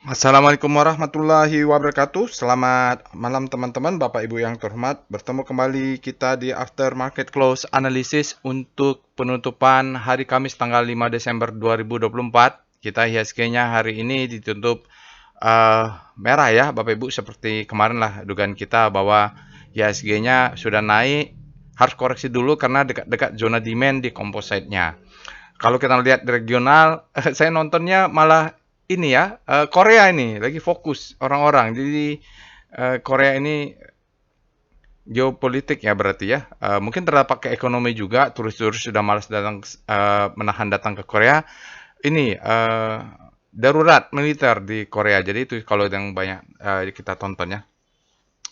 Assalamualaikum warahmatullahi wabarakatuh. Selamat malam teman-teman, Bapak Ibu yang terhormat. Bertemu kembali kita di After Market Close Analysis untuk penutupan hari Kamis tanggal 5 Desember 2024. Kita IHSG-nya hari ini ditutup merah ya, Bapak Ibu, seperti kemarin lah dugaan kita bahwa IHSG-nya sudah naik, harus koreksi dulu karena dekat-dekat zona demand di composite-nya. Kalau kita lihat di regional, saya nontonnya malah ini ya, Korea ini lagi fokus orang-orang. Jadi Korea ini geopolitik ya berarti ya. Mungkin terdampak ke ekonomi juga, turis-turis sudah malas datang menahan datang ke Korea. Ini darurat militer di Korea. Jadi itu kalau yang banyak kita tonton ya.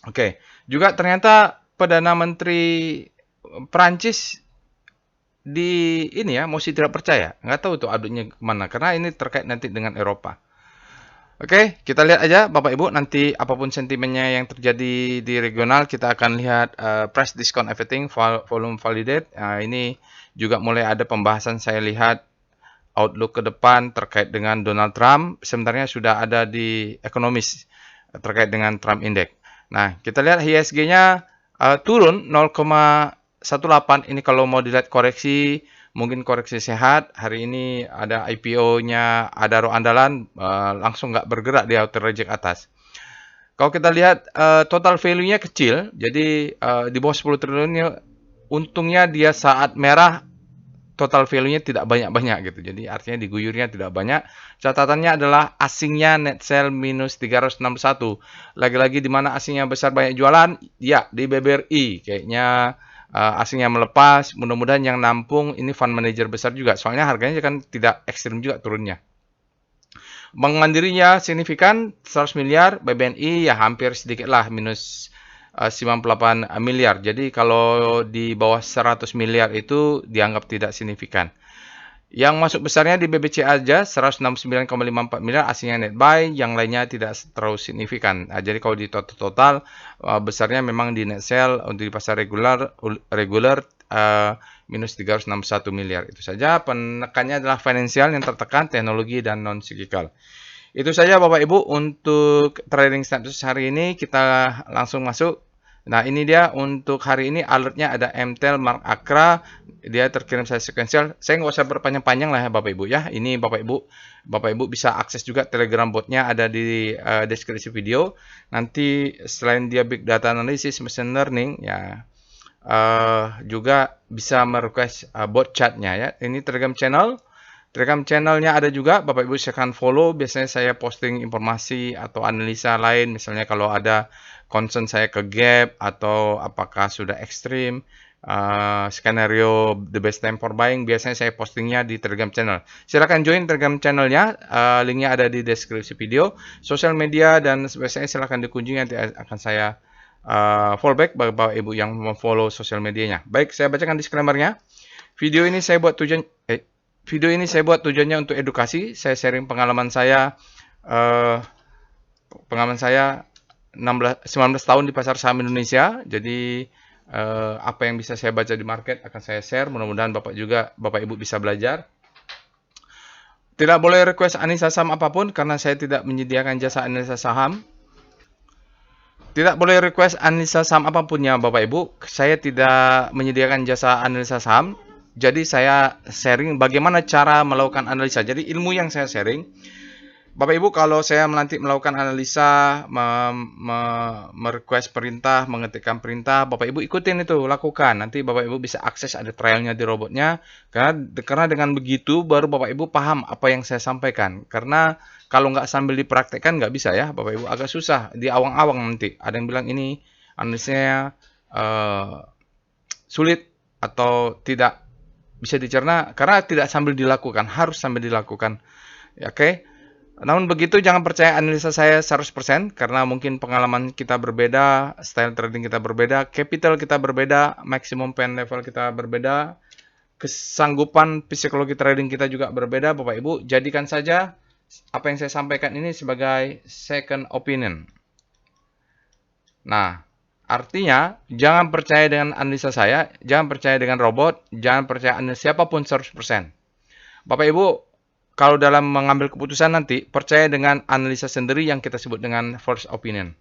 Oke, juga ternyata Perdana Menteri Prancis di ini ya, masih tidak percaya. Nggak tahu tuh aduknya kemana, karena ini terkait nanti dengan Eropa. Oke, kita lihat aja Bapak Ibu, nanti apapun sentimennya yang terjadi di regional, kita akan lihat price discount everything, volume validate. Ini juga mulai ada pembahasan saya lihat outlook ke depan terkait dengan Donald Trump. Sebenarnya sudah ada di ekonomis terkait dengan Trump Index. Nah, kita lihat IHSG-nya turun 0,18. Ini kalau mau dilihat koreksi, mungkin koreksi sehat. Hari ini ada IPO-nya, ada roh andalan, langsung nggak bergerak di outer reject atas. Kalau kita lihat total value-nya kecil, jadi di bawah 10 triliunnya, untungnya dia saat merah total value-nya tidak banyak-banyak gitu. Jadi artinya diguyurnya tidak banyak. Catatannya adalah asingnya net sell minus 361. Lagi-lagi di mana asingnya besar banyak jualan? Ya, di BBRI. Kayaknya asingnya melepas. Mudah-mudahan yang nampung ini fund manager besar juga. Soalnya harganya kan tidak ekstrim juga turunnya. Bank Mandirinya signifikan 100 miliar, BBNI ya hampir sedikit lah minus 98 miliar. Jadi kalau di bawah 100 miliar itu dianggap tidak signifikan. Yang masuk besarnya di BBC aja 169,54 miliar aslinya net buy, yang lainnya tidak terlalu signifikan. Jadi kalau di total besarnya memang di net sell untuk di pasar regular minus 361 miliar. Itu saja, penekannya adalah finansial yang tertekan, teknologi dan non cyclical. Itu saja Bapak Ibu untuk trading status hari ini. Kita langsung masuk. Nah, ini dia untuk hari ini alertnya ada MTEL Mark Akra. Dia terkirim saya sekuensial. Saya nggak usah berpanjang-panjang lah ya Bapak Ibu ya. Ini Bapak Ibu bisa akses juga Telegram botnya ada di deskripsi video. Nanti selain dia big data analysis, machine learning ya, juga bisa merequest bot chatnya ya. Ini Telegram channel. Telegram channelnya ada juga, Bapak Ibu silahkan follow. Biasanya saya posting informasi atau analisa lain, misalnya kalau ada concern saya ke gap atau apakah sudah ekstrim, skenario the best time for buying, biasanya saya postingnya di Telegram channel. Silahkan join Telegram channelnya, linknya ada di deskripsi video. Sosial media dan biasanya silahkan dikunjungi, nanti akan saya fallback bagi Bapak Ibu yang memfollow sosial medianya. Baik, saya bacakan disclaimer-nya. Video ini saya buat tujuannya untuk edukasi. Saya sharing pengalaman saya. Pengalaman saya 19 tahun di pasar saham Indonesia. Jadi apa yang bisa saya baca di market akan saya share. Mudah-mudahan Bapak Ibu bisa belajar. Tidak boleh request analisa saham apapun karena saya tidak menyediakan jasa analisa saham. Tidak boleh request analisa saham apapun ya Bapak Ibu. Saya tidak menyediakan jasa analisa saham. Jadi saya sharing bagaimana cara melakukan analisa. Jadi ilmu yang saya sharing, Bapak Ibu kalau saya nanti melakukan analisa, merequest perintah, mengetikkan perintah, Bapak Ibu ikutin itu, lakukan. Nanti Bapak Ibu bisa akses ada trialnya di robotnya. Karena dengan begitu baru Bapak Ibu paham apa yang saya sampaikan. Karena kalau nggak sambil dipraktekkan nggak bisa ya, Bapak Ibu agak susah di awang-awang nanti. Ada yang bilang ini analisanya sulit atau tidak bisa dicerna karena tidak sambil dilakukan, harus sambil dilakukan. Oke. Namun begitu jangan percaya analisa saya 100% karena mungkin pengalaman kita berbeda, style trading kita berbeda, capital kita berbeda, maximum pen level kita berbeda, kesanggupan psikologi trading kita juga berbeda. Bapak Ibu, jadikan saja apa yang saya sampaikan ini sebagai second opinion. Nah, artinya jangan percaya dengan analisa saya, jangan percaya dengan robot, jangan percaya analisa siapapun 100%. Bapak Ibu, kalau dalam mengambil keputusan nanti, percaya dengan analisa sendiri yang kita sebut dengan first opinion.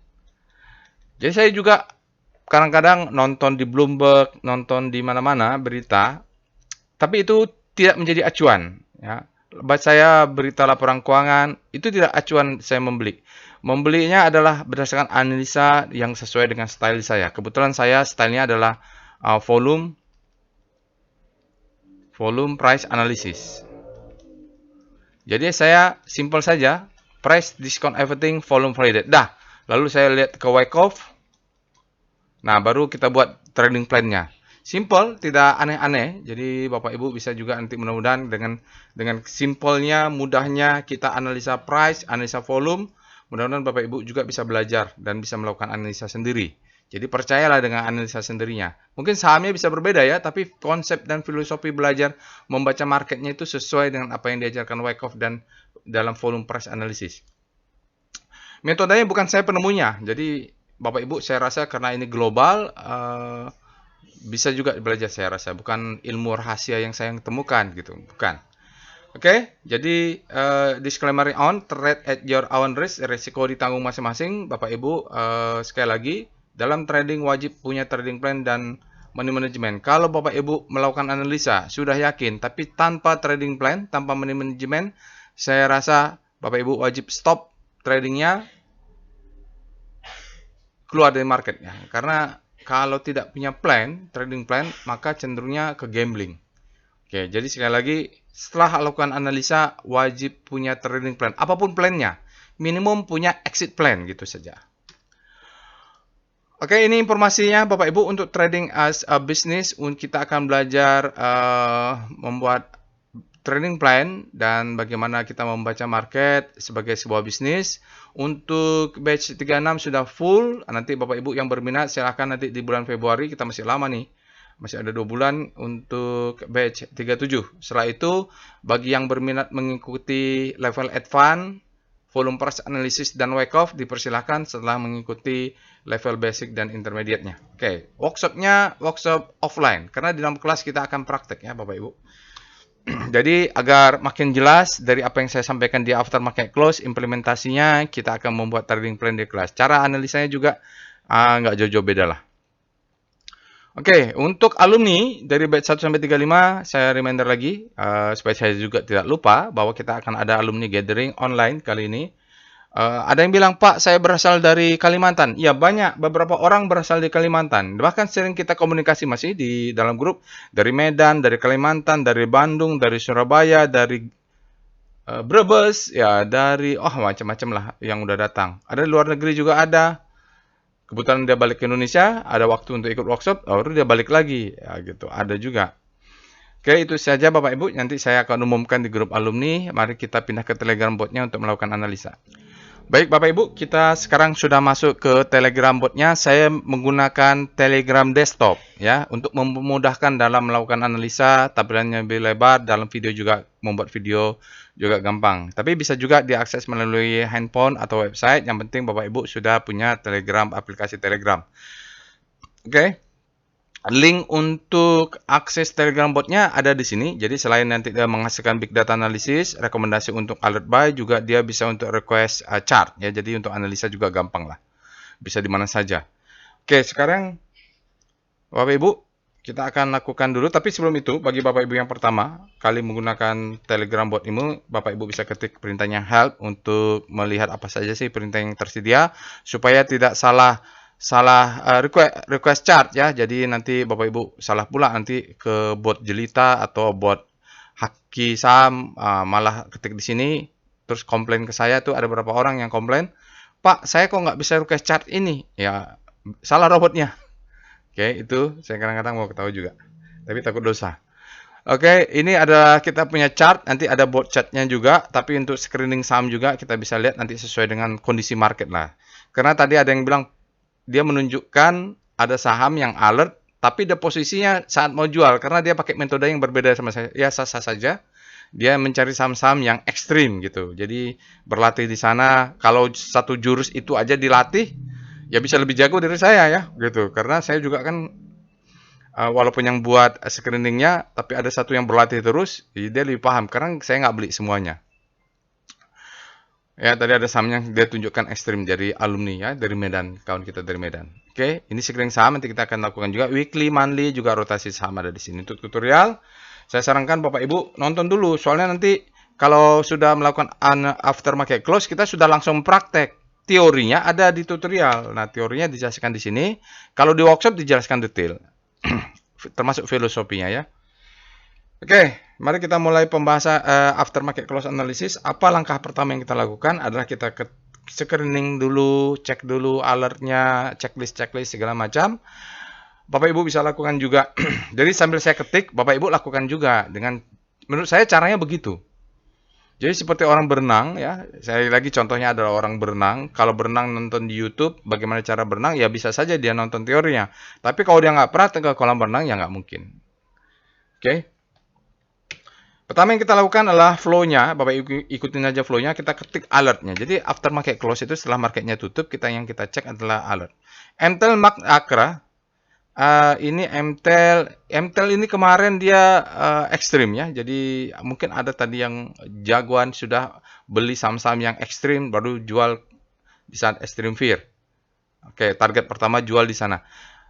Jadi saya juga kadang-kadang nonton di Bloomberg, nonton di mana-mana berita, tapi itu tidak menjadi acuan. Ya. Baca saya berita laporan keuangan, itu tidak acuan saya membeli. Membelinya adalah berdasarkan analisa yang sesuai dengan style saya. Kebetulan saya stylenya adalah volume price analysis. Jadi saya simple saja, price, discount everything, volume validate. Dah, lalu saya lihat ke Wyckoff. Nah, baru kita buat trading plan-nya. Simple, tidak aneh-aneh. Jadi Bapak Ibu bisa juga nanti mudah-mudahan dengan simpelnya, mudahnya kita analisa price, analisa volume, mudah-mudahan Bapak Ibu juga bisa belajar dan bisa melakukan analisa sendiri. Jadi percayalah dengan analisa sendirinya. Mungkin sahamnya bisa berbeda ya, tapi konsep dan filosofi belajar membaca marketnya itu sesuai dengan apa yang diajarkan Wyckoff dan dalam volume price analysis. Metodenya bukan saya penemunya, jadi Bapak Ibu saya rasa karena ini global, bisa juga belajar saya rasa. Bukan ilmu rahasia yang saya temukan gitu, bukan. Oke, jadi disclaimer on, trade at your own risk, resiko ditanggung masing-masing. Bapak Ibu, sekali lagi, dalam trading wajib punya trading plan dan money management. Kalau Bapak Ibu melakukan analisa, sudah yakin, tapi tanpa trading plan, tanpa money management, saya rasa Bapak Ibu wajib stop tradingnya, keluar dari marketnya. Karena kalau tidak punya plan, trading plan, maka cenderungnya ke gambling. Oke, jadi sekali lagi, setelah lakukan analisa, wajib punya trading plan. Apapun plannya, minimum punya exit plan, gitu saja. Oke, ini informasinya Bapak Ibu untuk trading as a business. Kita akan belajar membuat trading plan dan bagaimana kita membaca market sebagai sebuah bisnis. Untuk batch 36 sudah full. Nanti Bapak Ibu yang berminat silahkan nanti di bulan Februari, kita masih lama nih. Masih ada 2 bulan untuk batch 37. Setelah itu, bagi yang berminat mengikuti level advance, volume price analysis dan Wyckoff, dipersilahkan setelah mengikuti level basic dan intermediate-nya. Oke, workshop-nya workshop offline. Karena di dalam kelas kita akan praktek ya Bapak Ibu. Jadi agar makin jelas dari apa yang saya sampaikan di after market close, implementasinya kita akan membuat trading plan di kelas. Cara analisanya juga nggak jauh-jauh beda lah. Oke, untuk alumni dari batch 1 sampai 35, saya reminder lagi supaya saya juga tidak lupa bahwa kita akan ada alumni gathering online kali ini. Ada yang bilang, Pak, saya berasal dari Kalimantan. Ya, banyak. Beberapa orang berasal dari Kalimantan. Bahkan sering kita komunikasi masih di dalam grup. Dari Medan, dari Kalimantan, dari Bandung, dari Surabaya, dari Brebes, ya dari macam-macam lah yang udah datang. Ada di luar negeri juga ada. Kebetulan dia balik ke Indonesia, ada waktu untuk ikut workshop, baru dia balik lagi. Ya gitu, ada juga. Oke, itu saja Bapak Ibu. Nanti saya akan umumkan di grup alumni. Mari kita pindah ke Telegram botnya untuk melakukan analisa. Baik Bapak Ibu, kita sekarang sudah masuk ke Telegram botnya. Saya menggunakan Telegram desktop ya untuk memudahkan dalam melakukan analisa, tampilannya lebih lebar, dalam video juga membuat video juga gampang. Tapi bisa juga diakses melalui handphone atau website. Yang penting Bapak Ibu sudah punya Telegram, aplikasi Telegram. Oke. Link untuk akses Telegram botnya ada di sini. Jadi selain nanti dia menghasilkan big data analysis, rekomendasi untuk alert buy, juga dia bisa untuk request chart ya. Jadi untuk analisa juga gampang lah. Bisa di mana saja. Oke, sekarang Bapak Ibu kita akan lakukan dulu. Tapi sebelum itu, bagi Bapak Ibu yang pertama kali menggunakan Telegram bot ini, Bapak Ibu bisa ketik perintahnya help untuk melihat apa saja sih perintah yang tersedia supaya tidak salah request chart ya. Jadi nanti Bapak Ibu salah pula nanti ke bot jelita atau bot haki saham, malah ketik di sini terus komplain ke saya. Tuh ada beberapa orang yang komplain, Pak saya kok nggak bisa request chart ini ya, salah robotnya. Oke, itu saya kadang-kadang mau ketahui juga, tapi takut dosa. Oke, ini adalah kita punya chart, nanti ada bot chartnya juga, tapi untuk screening saham juga kita bisa lihat nanti sesuai dengan kondisi market lah. Karena tadi ada yang bilang dia menunjukkan ada saham yang alert, tapi dia posisinya saat mau jual karena dia pakai metode yang berbeda sama saya. Ya sah-sah saja. Dia mencari saham-saham yang ekstrim gitu. Jadi berlatih di sana. Kalau satu jurus itu aja dilatih, ya bisa lebih jago dari saya ya, gitu. Karena saya juga kan walaupun yang buat screeningnya, tapi ada satu yang berlatih terus, jadi dia lebih paham. Karena saya nggak beli semuanya. Ya, tadi ada saham yang dia tunjukkan ekstrim dari alumni ya, dari Medan, kawan kita dari Medan. Oke, ini screening saham nanti kita akan lakukan juga weekly, monthly, juga rotasi saham ada di sini. Untuk tutorial, saya sarankan Bapak Ibu nonton dulu, soalnya nanti kalau sudah melakukan after market close, kita sudah langsung praktek. Teorinya ada di tutorial. Nah, teorinya dijelaskan di sini. Kalau di workshop dijelaskan detail, termasuk filosofinya ya. Oke, mari kita mulai pembahasan after market close analysis. Apa langkah pertama yang kita lakukan adalah kita screening dulu, cek dulu alertnya, checklist segala macam. Bapak Ibu bisa lakukan juga. Jadi sambil saya ketik, Bapak Ibu lakukan juga dengan menurut saya caranya begitu. Jadi seperti orang berenang ya. Saya lagi contohnya adalah orang berenang. Kalau berenang nonton di YouTube bagaimana cara berenang ya bisa saja dia nonton teorinya. Tapi kalau dia nggak pernah ke kolam berenang ya nggak mungkin. Oke. Pertama yang kita lakukan adalah flow-nya. Bapak ikutin aja flow-nya. Kita ketik alertnya. Jadi after market close itu setelah marketnya tutup, yang kita cek adalah alert. MTEL Mark Akra. Ini MTEL ini kemarin dia ekstrim ya. Jadi mungkin ada tadi yang jagoan sudah beli saham-saham yang ekstrim baru jual di saat extreme fear. Oke, target pertama jual di sana.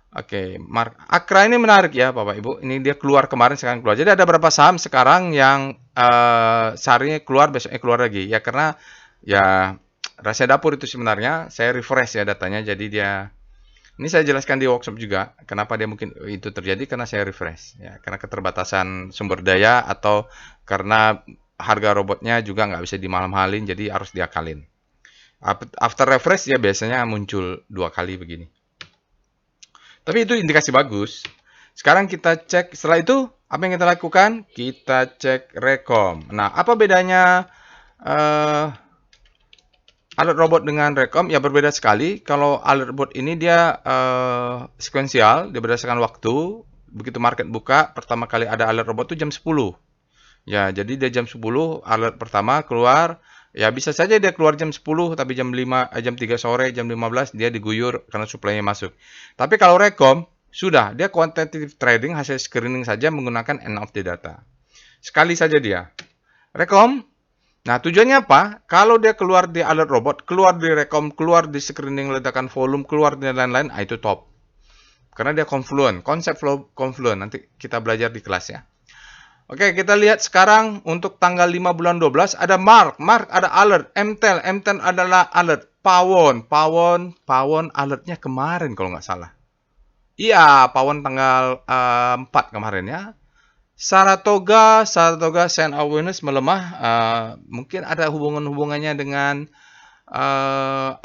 Oke, Mark Akra ini menarik ya Bapak Ibu. Ini dia keluar kemarin, sekarang keluar. Jadi ada beberapa saham sekarang yang seharinya keluar, besoknya keluar lagi. Ya karena ya rahasia dapur itu sebenarnya. Saya refresh ya datanya. Jadi dia, ini saya jelaskan di workshop juga. Kenapa dia mungkin itu terjadi, karena saya refresh. Ya, karena keterbatasan sumber daya atau karena harga robotnya juga nggak bisa dimalam-halin, jadi harus diakalin. After refresh ya biasanya muncul 2 kali begini. Tapi itu indikasi bagus. Sekarang kita cek, setelah itu apa yang kita lakukan? Kita cek rekom. Nah, apa bedanya alert robot dengan rekom? Ya berbeda sekali. Kalau alert robot ini dia sekuensial, dia berdasarkan waktu. Begitu market buka, pertama kali ada alert robot itu jam 10. Ya, jadi dia jam 10 alert pertama keluar. Ya bisa saja dia keluar jam 10 tapi jam 3 sore, jam 15 dia diguyur karena suplainya masuk. Tapi kalau rekom sudah dia quantitative trading hasil screening saja menggunakan end of the data. Sekali saja dia. Rekom. Nah, tujuannya apa? Kalau dia keluar di alert robot, keluar di rekom, keluar di screening ledakan volume, keluar di lain-lain, itu top. Karena dia confluent, konsep flow confluent. Nanti kita belajar di kelas ya. Oke, kita lihat sekarang untuk tanggal 5 bulan 12 ada Mark ada alert, MTEL adalah alert, Pawon alertnya kemarin kalau nggak salah. Iya, Pawon tanggal 4 kemarin ya. Saratoga sign awareness melemah, mungkin ada hubungannya dengan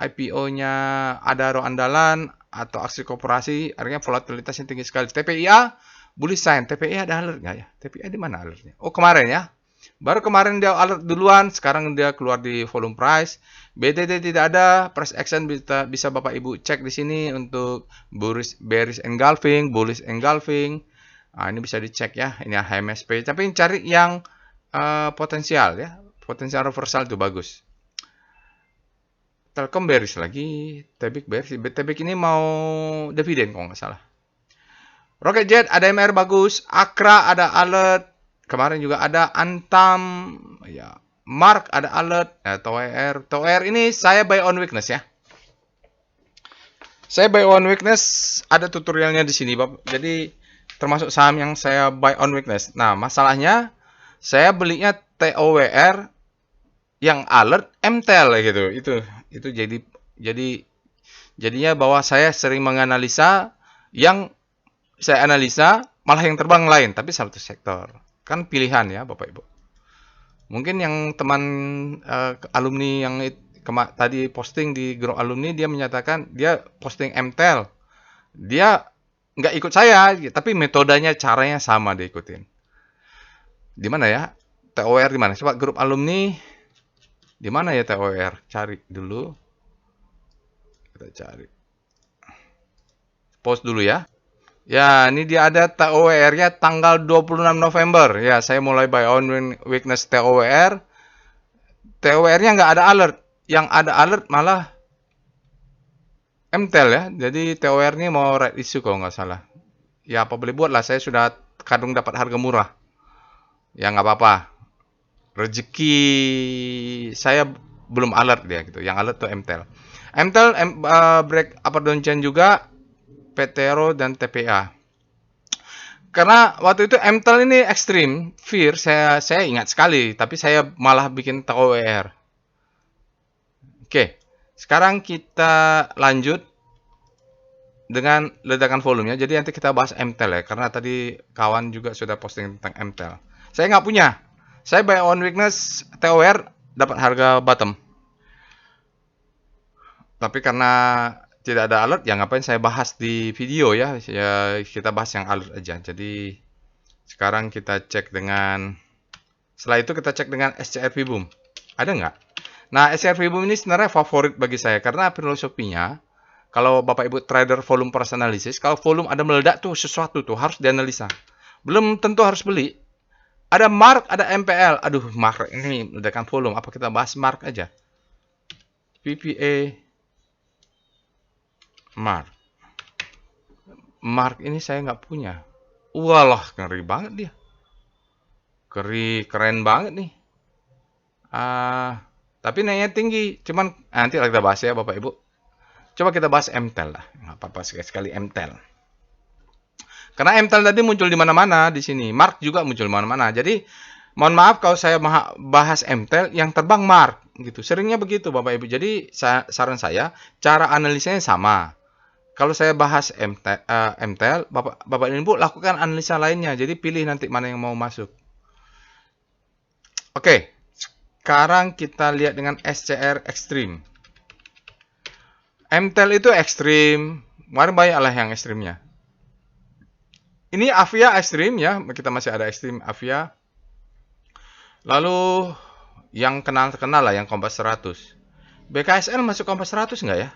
IPO-nya Adaro Andalan atau aksi korporasi, artinya volatilitasnya tinggi sekali. TPIA bullish sign. TPIA ada alert nggak ya? TPIA di mana alertnya? Oh, kemarin ya. Baru kemarin dia alert duluan, sekarang dia keluar di volume price. BTT tidak ada, price action bisa Bapak Ibu cek di sini untuk bearish engulfing, bullish engulfing. Nah, ini bisa dicek ya. Ini HMSP. Tapi cari yang potensial ya. Potensial reversal itu bagus. Telkom bearish lagi, Tebik bearish. Tebik ini mau dividen kalau nggak salah. Rocket Jet ada MR bagus, Akra ada alert, kemarin juga ada Antam, ya. Mark ada alert, ya, TOR ini saya buy on weakness ya. Saya buy on weakness, ada tutorialnya di sini, Bapak. Jadi termasuk saham yang saya buy on weakness. Nah, masalahnya saya belinya TOWR yang alert MTEL gitu. Itu jadinya bahwa saya sering menganalisa yang saya analisa malah yang terbang lain, tapi satu sektor. Kan pilihan ya Bapak Ibu. Mungkin yang teman alumni yang tadi posting di grup alumni, dia menyatakan dia posting MTEL. Dia nggak ikut saya, tapi metodenya, caranya sama dia ikutin. Di mana ya? TOR di mana? Coba grup alumni. Di mana ya TOR? Cari dulu. Kita cari. Post dulu ya. Ya, ini dia ada TOWR-nya tanggal 26 November. Ya, saya mulai buy on weakness TOWR. TOWR-nya nggak ada alert. Yang ada alert malah MTEL ya. Jadi TOWR ini mau right issue kalau nggak salah. Ya, apa boleh buat lah. Saya sudah kadung dapat harga murah. Ya, nggak apa-apa. Rezeki saya belum alert dia gitu. Yang alert tuh MTEL. Break upper downtrend juga, PTRO dan TPA. Karena waktu itu MTEL ini ekstrim, fear, saya ingat sekali, tapi saya malah bikin TOWR. Oke, sekarang kita lanjut dengan ledakan volumenya. Jadi nanti kita bahas MTEL ya, karena tadi kawan juga sudah posting tentang MTEL. Saya nggak punya. Saya buy on weakness TOR dapat harga bottom. Tapi karena tidak ada alert, ya ngapain saya bahas di video ya. Ya kita bahas yang alert aja. Jadi sekarang kita cek dengan, setelah itu kita cek dengan SCR Boom. Ada nggak? Nah, SCR Boom ini sebenarnya favorit bagi saya karena filosofinya, kalau Bapak Ibu trader volume price analysis, kalau volume ada meledak tuh sesuatu tuh harus dianalisa. Belum tentu harus beli. Ada mark, ada MPL. Aduh, mark ini ledakan volume. Apa kita bahas mark aja? PPA mark. Mark ini saya nggak punya. Walah, ngeri banget dia. Keren banget nih. Tapi naiknya tinggi. Cuman nanti kita bahas ya Bapak Ibu. Coba kita bahas MTEL lah. Nggak apa-apa sekali MTEL. Karena MTEL tadi muncul di mana-mana di sini. Mark juga muncul di mana-mana. Jadi mohon maaf kalau saya bahas MTEL yang terbang mark gitu. Seringnya begitu Bapak Ibu. Jadi saran saya cara analisanya sama. Kalau saya bahas MTEL, Bapak Ibu lakukan analisa lainnya. Jadi pilih nanti mana yang mau masuk. Oke. Sekarang kita lihat dengan SCR Extreme. MTEL itu ekstrim. Kemarin banyak lah yang ekstrimnya. Ini Avia ekstrim ya. Kita masih ada ekstrim Avia. Lalu yang terkenal lah yang Kompas 100. BKSL masuk Kompas 100 nggak ya?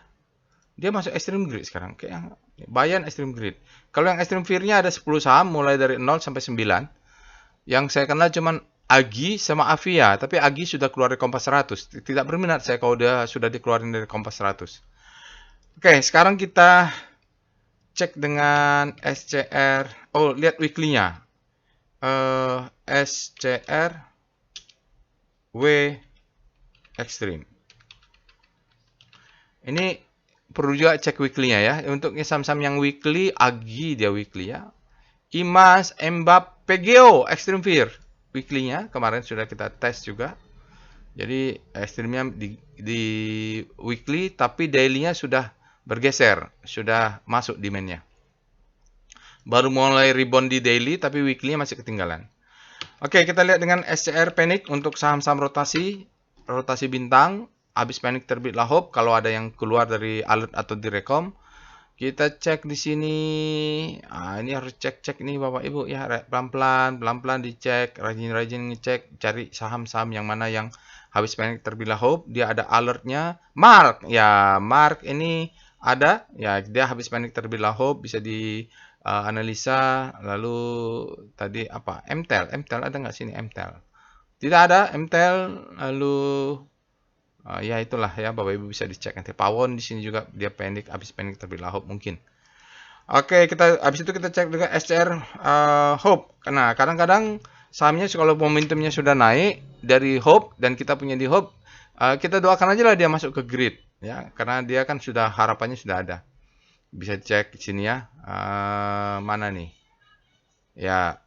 Dia masuk ekstrim grid sekarang. Kayak Bayan ekstrim grid. Kalau yang ekstrim fear-nya ada 10 saham mulai dari 0 sampai 9. Yang saya kenal cuman Agi sama Avia, tapi Agi sudah keluar dari Kompas 100. Tidak berminat saya kalau dia sudah dikeluarin dari Kompas 100. Oke, sekarang kita cek dengan SCR. Oh, lihat weekly-nya. SCR W Extreme. Ini perlu juga cek weekly-nya ya. Untuk saham-saham yang weekly, Agi dia weekly ya. Imas, Embap, PGO, Extreme Fear. Weekly-nya kemarin sudah kita tes juga. Jadi ekstrimnya di weekly, tapi daily-nya sudah bergeser, sudah masuk demand-nya. Baru mulai rebound di daily, tapi weekly-nya masih ketinggalan. Oke, kita lihat dengan SCR Panic untuk saham-saham rotasi bintang. Habis Panic terbitlah Hope kalau ada yang keluar dari alert atau direkom. Kita cek di sini. Ini harus cek nih Bapak Ibu ya, pelan-pelan dicek, rajin-rajin ngecek, cari saham-saham yang mana yang habis Panic terbitlah Hope, dia ada alertnya. Mark, ya Mark ini ada, ya dia habis Panic terbitlah Hope, bisa di analisa. Lalu tadi apa? MTEL ada nggak sini MTEL? Tidak ada MTEL. Lalu ya itulah ya Bapak Ibu bisa dicek nanti. Pawon di sini juga dia habis Panic terbitlah Hope mungkin. Oke, habis itu kita cek juga SCR Hope. Nah, kadang-kadang sahamnya kalau momentumnya sudah naik dari Hope dan kita punya di Hope, kita doakan aja lah dia masuk ke grid ya, karena dia kan sudah harapannya sudah ada. Bisa cek di sini ya. Mana nih? Ya,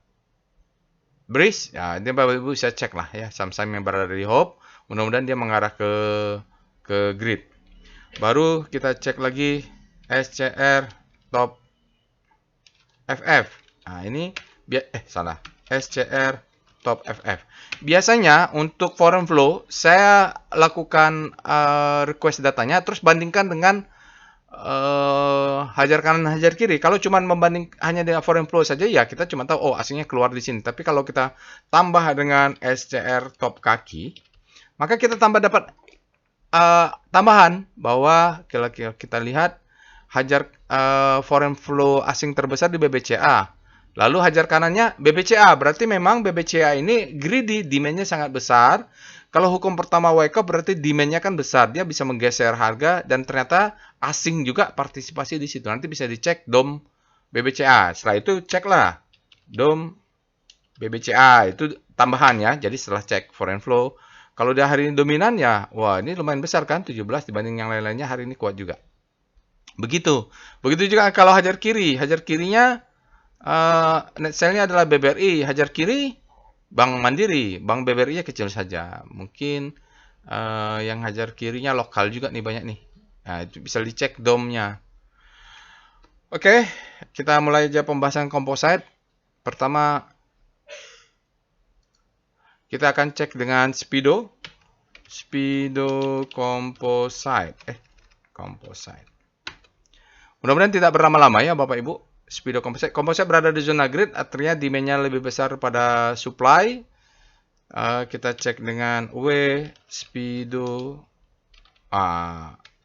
Breeze. Ya, dia Bapak Ibu bisa cek lah ya saham-saham yang berada di Hope. Mudah-mudahan dia mengarah ke grid. Baru kita cek lagi SCR Top FF. Nah, ini salah. SCR Top FF. Biasanya untuk foreign flow saya lakukan request datanya terus bandingkan dengan hajar kanan hajar kiri. Kalau cuma membanding hanya dengan foreign flow saja ya kita cuma tahu aslinya keluar di sini. Tapi kalau kita tambah dengan SCR top kaki, maka kita dapat tambahan bahwa kita lihat hajar foreign flow asing terbesar di BBCA. Lalu hajar kanannya BBCA. Berarti memang BBCA ini greedy, demand-nya sangat besar. Kalau hukum pertama wake up berarti demand-nya kan besar. Dia bisa menggeser harga dan ternyata asing juga partisipasi di situ. Nanti bisa dicek DOM BBCA. Setelah itu ceklah DOM BBCA. Itu tambahan ya. Jadi setelah cek foreign flow, Kalau dia hari ini dominan ya, wah ini lumayan besar kan, 17 dibanding yang lain-lainnya hari ini kuat juga. Begitu. Begitu juga kalau hajar kiri. Hajar kirinya net sale-nya adalah BBRI. Hajar kiri Bank Mandiri. Bank BBRI-nya kecil saja. Mungkin yang hajar kirinya lokal juga nih banyak nih. Nah, itu bisa dicek DOM-nya. Oke, kita mulai aja pembahasan composite. Pertama, kita akan cek dengan Speedo. Speedo Composite. Composite. Mudah-mudahan tidak berlama-lama ya Bapak Ibu. Speedo Composite. Composite berada di zona grid, artinya demand-nya lebih besar pada supply. Kita cek dengan Speedo.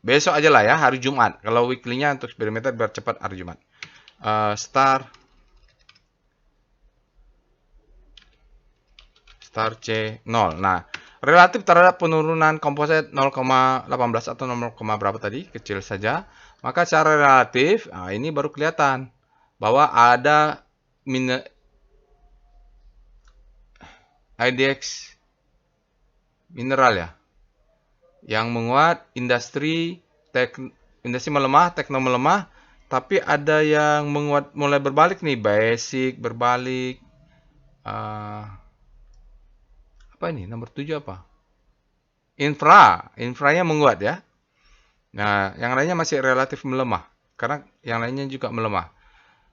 Besok aja lah ya, hari Jumat. Kalau weekly-nya untuk speedometer biar cepat hari Jumat. Star C0. Nah, relatif terhadap penurunan komposit 0,18 atau 0, berapa tadi, kecil saja. Maka secara relatif, ini baru kelihatan bahwa ada IDX mineral ya, yang menguat, industri melemah, tekno melemah, tapi ada yang menguat mulai berbalik nih, basic berbalik. Apa ini? Nomor 7 apa? Infranya menguat ya. Nah, yang lainnya masih relatif melemah karena yang lainnya juga melemah.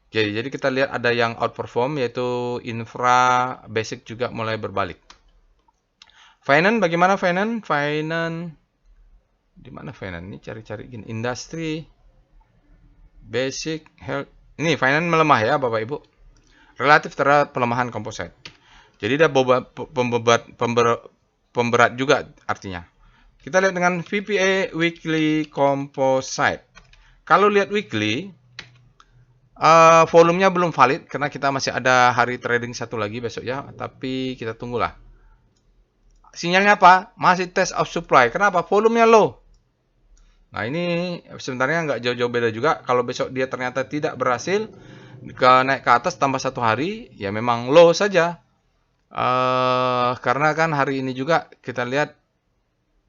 Jadi kita lihat ada yang outperform yaitu infra, basic juga mulai berbalik. Finance bagaimana finance? Finance di mana finance? Ini cari-cari gini. Industri, basic, health. Ini finance melemah ya, Bapak Ibu. Relatif terhadap pelemahan komposit. Jadi dia pemberat juga artinya. Kita lihat dengan VPA Weekly Composite. Kalau lihat weekly, volumenya belum valid karena kita masih ada hari trading satu lagi besok ya. Tapi kita tunggulah. Sinyalnya apa? Masih test of supply. Kenapa? Volumenya low. Nah ini sebenarnya nggak jauh-jauh beda juga. Kalau besok dia ternyata tidak berhasil naik ke atas tambah satu hari, ya memang low saja. Karena kan hari ini juga kita lihat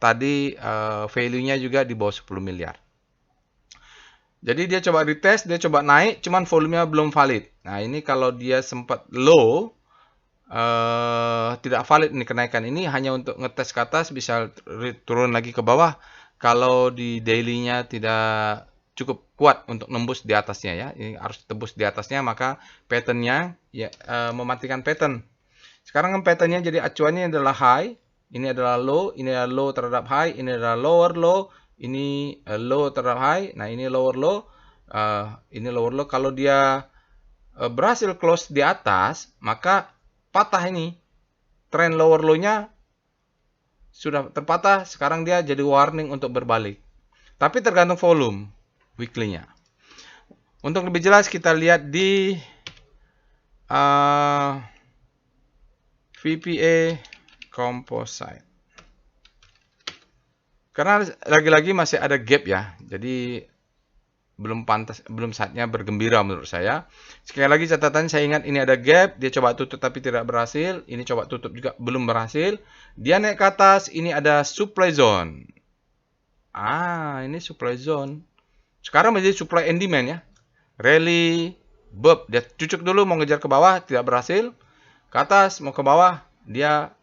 tadi value-nya juga di bawah 10 miliar. Jadi dia coba retest, dia coba naik, cuman volumenya belum valid. Nah ini kalau dia sempat low, tidak valid nih kenaikan ini, hanya untuk ngetes ke atas, bisa turun lagi ke bawah. Kalau di daily-nya tidak cukup kuat untuk nembus di atasnya ya, ini harus tembus di atasnya, maka pattern-nya ya, mematikan pattern. Sekarang kan pattern-nya jadi acuannya adalah high, ini adalah low, ini adalah low terhadap high, ini adalah lower low, ini low terhadap high, nah ini lower low, ini lower low. Kalau dia berhasil close di atas, maka patah ini. Trend lower low-nya sudah terpatah, sekarang dia jadi warning untuk berbalik. Tapi tergantung volume weekly-nya. Untuk lebih jelas kita lihat di VPA Composite. Karena lagi-lagi masih ada gap ya. Jadi belum pantas, belum saatnya bergembira menurut saya. Sekali lagi catatan saya ingat ini ada gap, dia coba tutup tapi tidak berhasil. Ini coba tutup juga belum berhasil. Dia naik ke atas, ini ada supply zone. Ini supply zone. Sekarang menjadi supply and demand ya. Rally, bob, dia cucuk dulu mau ngejar ke bawah, tidak berhasil. Ke atas, mau ke bawah, dia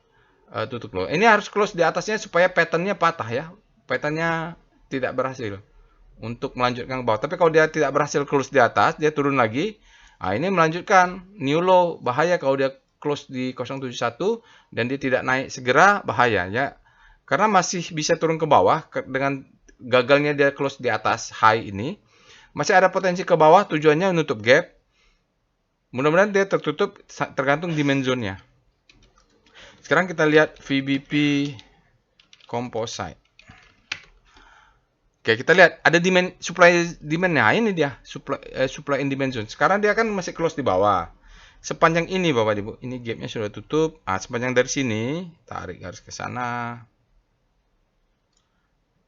tutup low. Ini harus close di atasnya supaya pattern-nya patah ya. Pattern-nya tidak berhasil untuk melanjutkan ke bawah. Tapi kalau dia tidak berhasil close di atas, dia turun lagi. Nah, ini melanjutkan new low, bahaya kalau dia close di 071 dan dia tidak naik segera, bahaya ya. Karena masih bisa turun ke bawah dengan gagalnya dia close di atas high ini. Masih ada potensi ke bawah, tujuannya menutup gap. Mudah-mudahan dia tertutup tergantung demand zone-nya. Sekarang kita lihat VBP Composite. Oke, kita lihat ada demand supply demand-nya. Ini dia supply and demand zone. Sekarang dia kan masih close di bawah. Sepanjang ini Bapak Ibu, ini gap-nya sudah tutup. Sepanjang dari sini, tarik garis ke sana.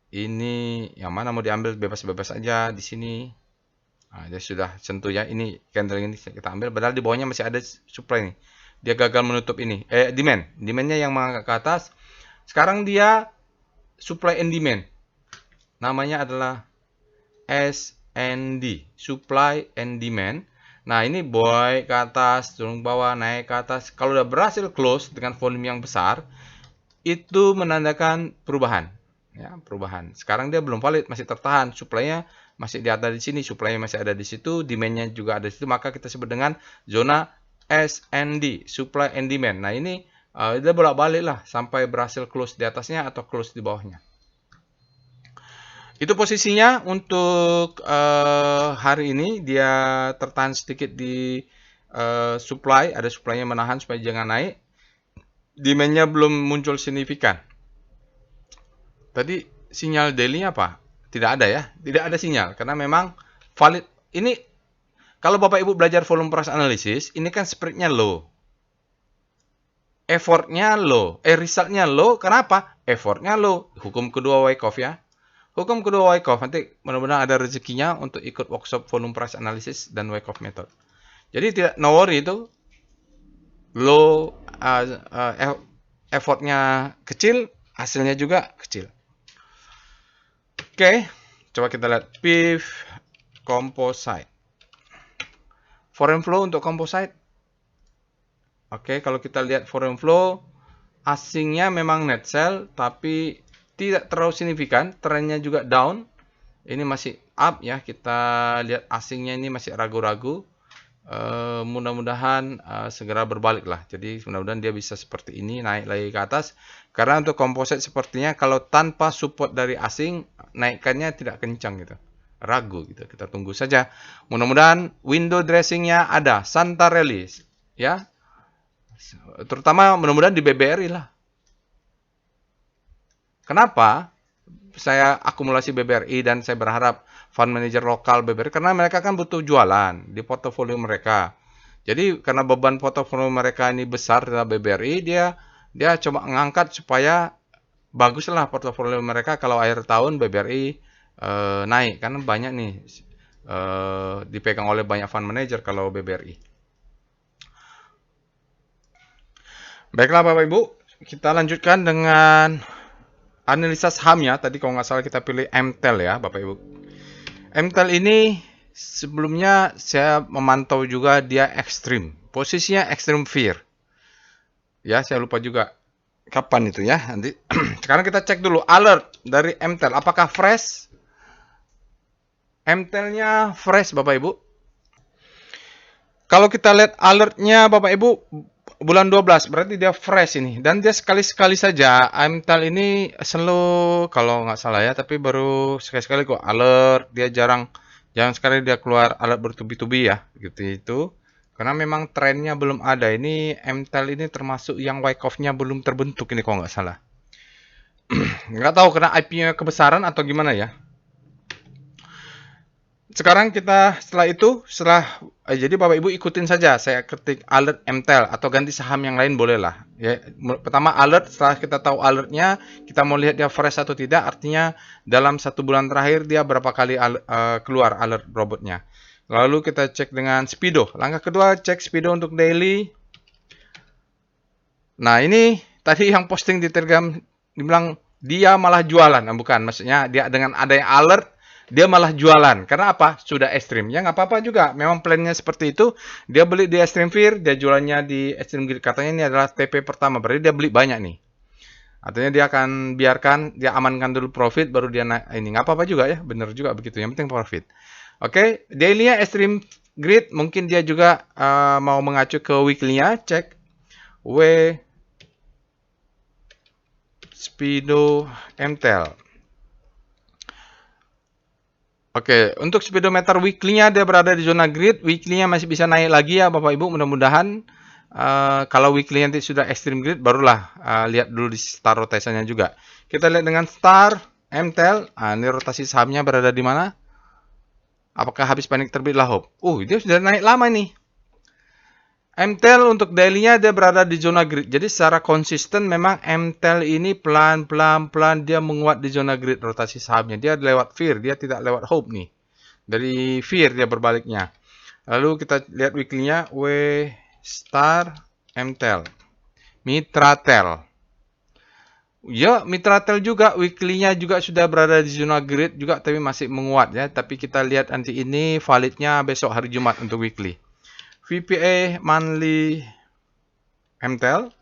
Ini yang mana mau diambil bebas-bebas aja di sini. Dia sudah sentuh ya. Ini candle ini kita ambil. Padahal di bawahnya masih ada supply nih. Dia gagal menutup ini. Demand. Demand-nya yang mengangkat ke atas. Sekarang dia supply and demand. Namanya adalah SND, supply and demand. Nah, ini boy ke atas, turun ke bawah, naik ke atas. Kalau udah berhasil close dengan volume yang besar, itu menandakan perubahan. Ya, perubahan. Sekarang dia belum valid, masih tertahan. Supply-nya masih ada di sini, supply-nya masih ada di situ, demand-nya juga ada di situ. Maka kita sebut dengan zona SND, supply and demand. Nah, ini dia bolak-balik lah sampai berhasil close di atasnya atau close di bawahnya. Itu posisinya untuk hari ini dia tertahan sedikit di supply, ada supply-nya menahan supaya jangan naik. Demand-nya belum muncul signifikan. Tadi sinyal daily apa? Tidak ada ya, tidak ada sinyal karena memang valid. Ini kalau Bapak Ibu belajar volume price analysis, ini kan spread-nya low. Effort-nya low, result-nya low. Kenapa? Effort-nya low. Hukum kedua Wyckoff ya. Hukum kedua Wyckoff, nanti mudah-mudahan ada rezekinya untuk ikut workshop volume price analysis dan Wyckoff method. Jadi tidak, no worry itu low, effortnya kecil, hasilnya juga kecil. Oke, coba kita lihat PIF composite. Foreign flow untuk composite. Oke, kalau kita lihat foreign flow, asingnya memang net sell, tapi tidak terlalu signifikan, trennya juga down. Ini masih up ya, kita lihat asingnya ini masih ragu-ragu. Mudah-mudahan segera berbalik lah. Jadi mudah-mudahan dia bisa seperti ini, naik lagi ke atas. Karena untuk komposit sepertinya kalau tanpa support dari asing, naikannya tidak kencang gitu. Ragu gitu. Kita tunggu saja. Mudah-mudahan window dressingnya ada, Santa Rally ya. Terutama mudah-mudahan di BBRI lah. Kenapa saya akumulasi BBRI dan saya berharap fund manager lokal BBRI? Karena mereka kan butuh jualan di portofolio mereka. Jadi karena beban portofolio mereka ini besar dalam BBRI, dia coba ngangkat supaya baguslah portofolio mereka kalau akhir tahun BBRI naik. Karena banyak nih dipegang oleh banyak fund manager kalau BBRI. Baiklah Bapak Ibu, kita lanjutkan dengan analisa sahamnya. Tadi kalau nggak salah kita pilih MTEL ya Bapak Ibu. MTEL ini sebelumnya saya memantau juga dia ekstrim. Posisinya ekstrim fear. Ya, saya lupa juga kapan itu ya. Nanti sekarang kita cek dulu alert dari MTEL. Apakah fresh? MTEL-nya fresh Bapak Ibu. Kalau kita lihat alertnya Bapak Ibu bulan 12 berarti dia fresh ini. Dan dia sekali-sekali saja. MTEL ini slow kalau nggak salah ya. Tapi baru sekali-sekali kok alert. Dia jarang sekali dia keluar alert bertubi-tubi ya. Gitu itu. Karena memang trennya belum ada. Ini MTEL ini termasuk yang Wyckoff-nya belum terbentuk ini kalau nggak salah. Nggak tahu karena IP-nya kebesaran atau gimana ya. Sekarang kita jadi Bapak Ibu ikutin saja. Saya ketik alert MTEL atau ganti saham yang lain boleh lah. Ya, pertama alert, setelah kita tahu alertnya, kita mau lihat dia fresh atau tidak. Artinya dalam 1 bulan terakhir dia berapa kali keluar alert robotnya. Lalu kita cek dengan Speedo. Langkah kedua cek Speedo untuk daily. Nah ini tadi yang posting di Telegram dibilang dia malah jualan. Nah, bukan, maksudnya dia dengan adanya alert dia malah jualan. Karena apa? Sudah ekstrim. Ya nggak apa-apa juga. Memang plannya seperti itu. Dia beli di Extreme Fear, dia jualannya di Extreme Greed. Katanya ini adalah TP pertama. Berarti dia beli banyak nih. Artinya dia akan biarkan, dia amankan dulu profit, baru dia naik. Ini nggak apa-apa juga ya. Bener juga begitu. Yang penting profit. Oke. Daily-nya Extreme Greed. Mungkin dia juga mau mengacu ke weekly-nya. Cek. Speedo MTEL. Oke, untuk speedometer weekly-nya dia berada di zona grid. Weekly-nya masih bisa naik lagi ya Bapak Ibu. Mudah-mudahan kalau weekly nanti sudah extreme grid, barulah lihat dulu di star rotationnya juga. Kita lihat dengan star MTEL. Ini rotasi sahamnya berada di mana? Apakah habis panik terbitlah hope? Dia sudah naik lama nih. MTEL untuk daily-nya dia berada di zona grid. Jadi secara konsisten memang MTEL ini pelan-pelan dia menguat di zona grid rotasi sahamnya. Dia lewat fear, dia tidak lewat hope nih. Dari fear dia berbaliknya. Lalu kita lihat weekly-nya W star MTEL. Mitratel. Ya, Mitratel juga weekly-nya juga sudah berada di zona grid juga tapi masih menguat ya. Tapi kita lihat nanti ini validnya besok hari Jumat untuk weekly. VPA monthly MTEL.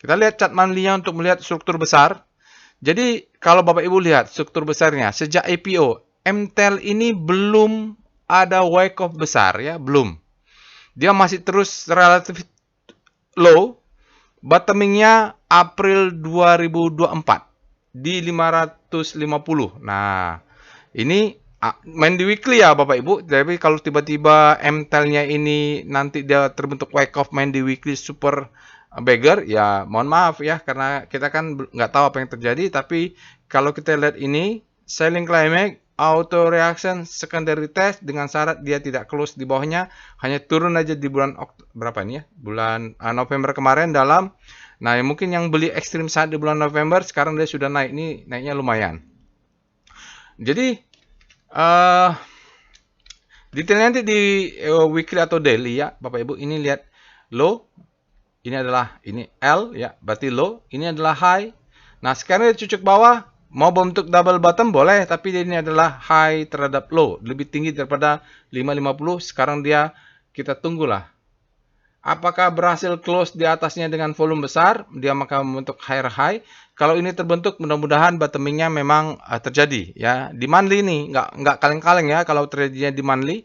Kita lihat chart monthly-nya untuk melihat struktur besar. Jadi kalau Bapak Ibu lihat struktur besarnya sejak IPO, MTEL ini belum ada wake up besar ya, belum. Dia masih terus relatif low. Bottomingnya April 2024 di 550. Nah, ini main di weekly ya Bapak Ibu. Tapi kalau tiba-tiba MTEL-nya ini nanti dia terbentuk wake off main di weekly super beggar, ya mohon maaf ya karena kita kan nggak tahu apa yang terjadi. Tapi kalau kita lihat ini selling climax auto reaction secondary test dengan syarat dia tidak close di bawahnya, hanya turun aja di bulan berapa ini ya, bulan November kemarin dalam. Nah, mungkin yang beli ekstrim saat di bulan November sekarang dia sudah naik, ini naiknya lumayan. Jadi detailnya nanti di weekly atau daily ya Bapak Ibu. Ini lihat low, ini adalah ini L ya, berarti low, ini adalah high. Nah, sekarang dia cucuk bawah, mau bentuk double bottom boleh, tapi ini adalah high terhadap low, lebih tinggi daripada 550. Sekarang dia kita tunggulah. Apakah berhasil close di atasnya dengan volume besar, dia maka membentuk higher high. Kalau ini terbentuk, mudah-mudahan bottomingnya memang terjadi ya. Di monthly ini nggak kaleng-kaleng ya kalau terjadinya di monthly.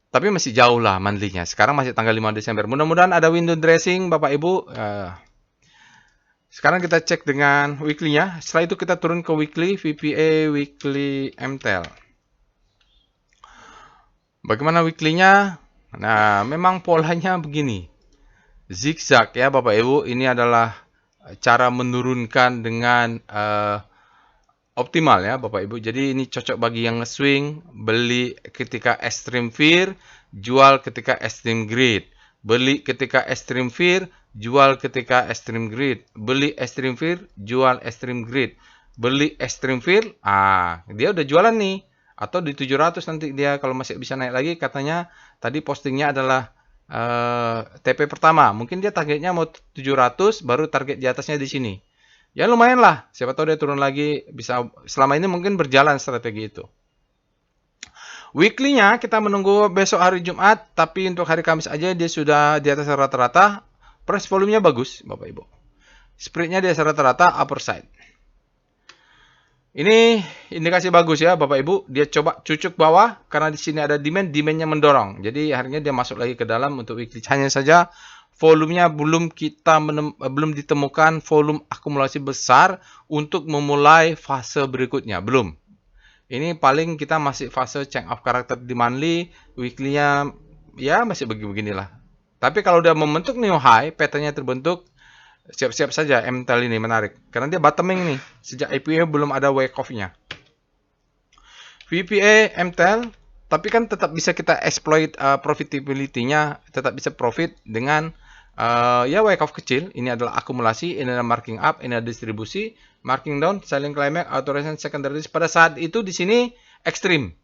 Tapi masih jauh lah monthly-nya. Sekarang masih tanggal 5 Desember. Mudah-mudahan ada window dressing Bapak Ibu. Sekarang kita cek dengan weekly-nya. Setelah itu kita turun ke weekly, VPA, weekly MTEL. Bagaimana weekly-nya? Nah, memang polanya begini. Zigzag ya Bapak Ibu. Ini adalah cara menurunkan dengan optimal ya Bapak Ibu. Jadi ini cocok bagi yang swing, beli ketika extreme fear, jual ketika extreme greed. Beli ketika extreme fear, jual ketika extreme greed. Beli extreme fear, jual extreme greed. Beli extreme fear, dia udah jualan nih. Atau di 700 nanti dia kalau masih bisa naik lagi, katanya tadi postingnya adalah TP pertama. Mungkin dia targetnya mau 700, baru target di atasnya di sini. Ya lumayan lah, siapa tahu dia turun lagi, bisa selama ini mungkin berjalan strategi itu. Weekly-nya kita menunggu besok hari Jumat, tapi untuk hari Kamis aja dia sudah di atas rata-rata. Price volume-nya bagus, Bapak Ibu. Spread-nya di atas rata-rata upper side. Ini indikasi bagus ya Bapak Ibu. Dia coba cucuk bawah karena di sini ada demand, demand-nya mendorong. Jadi akhirnya dia masuk lagi ke dalam untuk weekly. Hanya saja volumenya belum ditemukan volume akumulasi besar untuk memulai fase berikutnya. Belum. Ini paling kita masih fase change of character di monthly, weekly-nya ya masih beginilah. Tapi kalau udah membentuk new high, pattern-nya terbentuk, siap-siap saja MTEL ini menarik. Karena dia bottoming nih. Sejak IPO belum ada wake off-nya. VPA MTEL, tapi kan tetap bisa kita exploit profitability-nya, tetap bisa profit dengan ya wake off kecil. Ini adalah akumulasi, ini adalah marking up, ini adalah distribusi, marking down, selling climax, authorization secondary. Pada saat itu di sini ekstrim.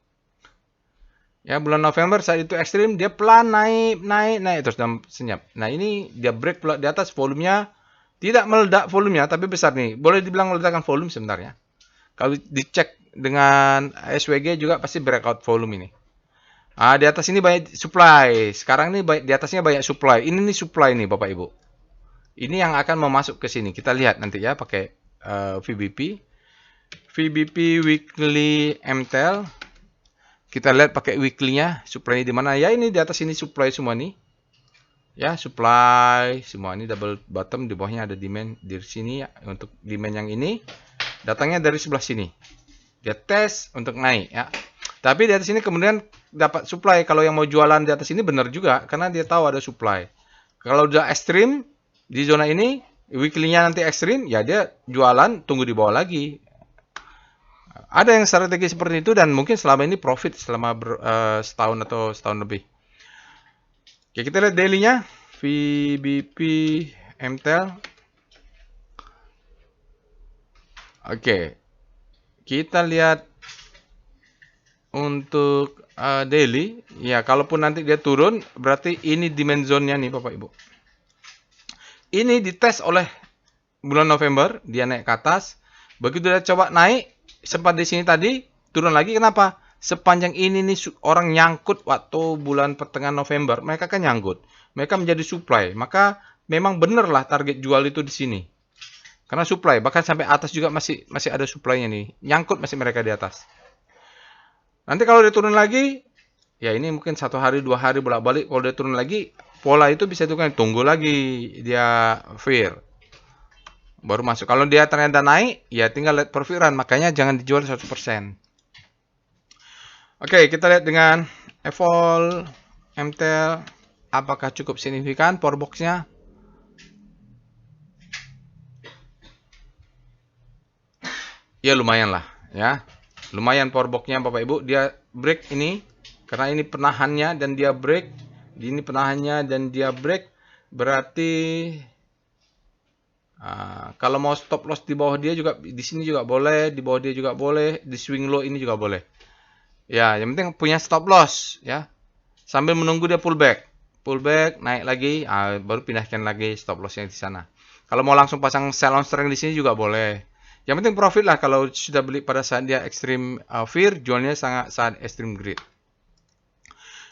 Ya, bulan November saat itu ekstrim, dia pelan naik terus dalam senyap. Nah, ini dia break pula di atas, volumenya tidak meledak volumenya, tapi besar nih. Boleh dibilang meledakkan volume sebenarnya. Kalau dicek dengan SWG juga pasti breakout volume ini. Di atas ini banyak supply. Sekarang ini di atasnya banyak supply. Ini nih supply nih Bapak Ibu. Ini yang akan memasuk ke sini. Kita lihat nanti ya pakai VBP. VBP weekly MTEL. Kita lihat pakai weekly-nya. Supply di mana? Ya ini di atas ini supply semua nih. Ya, supply semua ini double bottom, di bawahnya ada demand di sini ya. Untuk demand yang ini datangnya dari sebelah sini. Dia tes untuk naik ya. Tapi di atas ini kemudian dapat supply. Kalau yang mau jualan di atas ini benar juga karena dia tahu ada supply. Kalau udah ekstrim di zona ini, weekly-nya nanti ekstrim, ya dia jualan tunggu di bawah lagi. Ada yang strategi seperti itu dan mungkin selama ini profit selama setahun atau setahun lebih. Oke, kita lihat daily-nya. VBP MTEL. Oke. Kita lihat untuk daily. Ya, kalaupun nanti dia turun, berarti ini demand zone-nya nih Bapak Ibu. Ini dites oleh bulan November dia naik ke atas. Begitu dia coba naik, sempat di sini tadi turun lagi. Kenapa? Sepanjang ini nih orang nyangkut waktu bulan pertengahan November, mereka kan nyangkut. Mereka menjadi supply, maka memang benerlah target jual itu di sini. Karena supply, bahkan sampai atas juga masih ada supply-nya nih. Nyangkut masih mereka di atas. Nanti kalau dia turun lagi, ya ini mungkin 1 hari 2 hari bolak-balik. Kalau dia turun lagi, pola itu bisa itu kan tunggu lagi dia fair. Baru masuk. Kalau dia ternyata naik, ya tinggal lihat perfiran. Makanya jangan dijual 100%. Oke, kita lihat dengan Evol, MTEL. Apakah cukup signifikan power box-nya? Ya lumayan lah, ya. Lumayan power box-nya Bapak Ibu. Dia break ini. Karena ini penahannya dan dia break. Ini penahannya dan dia break. Berarti kalau mau stop loss di bawah dia juga, di sini juga boleh, di bawah dia juga boleh, di swing low ini juga boleh. Ya, yang penting punya stop loss, ya. Sambil menunggu dia pullback, naik lagi, baru pindahkan lagi stop lossnya di sana. Kalau mau langsung pasang sell on strength di sini juga boleh. Yang penting profit lah kalau sudah beli pada saat dia extreme fear, jualnya saat extreme greed.